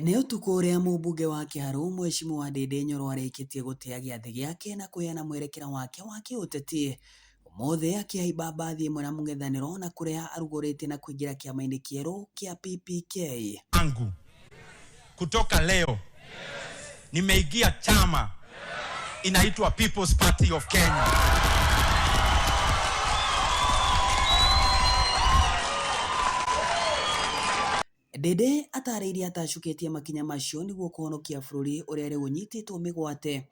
Nĩ ũtukũ ũrĩa mũmbunge wa Kiharũ Mheshimiwa Ndindi Nyoro arĩkĩtie gũtĩa gĩathĩ gĩake na kũheana mwerekera wake wa kĩũteti, ũmũthĩ akĩhaimba mbathi ĩmwe na mũng'ethanĩro na kũrĩa arugũrĩte na kũingĩra kĩama-inĩ kĩerũ kĩa PPK. Angu kutoka leo nimeingia chama inaitwa People's Party of Kenya. Ndindi atarĩirie atacũkĩtie makinya macio nĩguo kũhonokia bũrũri ũrĩa rĩu ũnyitĩtwo mĩgwate.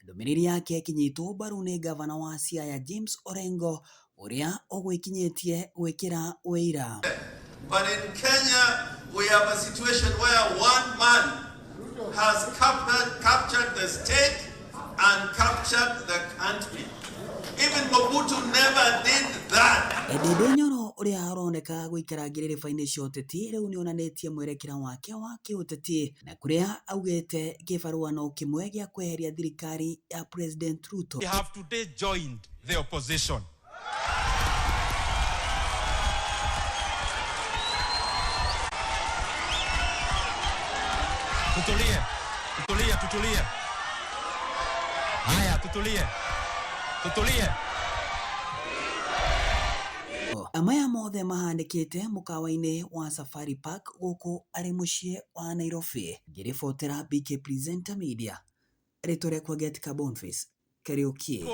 Ndũmĩrĩri yake ĩkinyĩtwo mbaru nĩ gavana wa Siaya James Orengo ũrĩa ũgwĩkinyĩtie gwĩkĩra ũira. But in Kenya we have a situation where one man has captured the state and captured the country. Even Mobutu never did that. Ndindi Nyoro ũrĩa aroneka gũikara ngĩrĩrĩba-inĩ cia ũteti rĩu nĩonanĩtie mwerekera wake wa kĩũteti na kũrĩa augĩte kĩbaruano kĩmwe gĩa kweheria thirikari ya President Ruto. We have today joined the opposition. Tutulie. Haya, tutulie. Amaya mothe mahanĩkĩte mũkawa-inĩ wa Safari Park gũkũ arĩ mũciĩ wa Nairobi. Ngĩribotera BK Presenter Media. Rĩtwa rĩakwa Get Carbon Face Kariuki.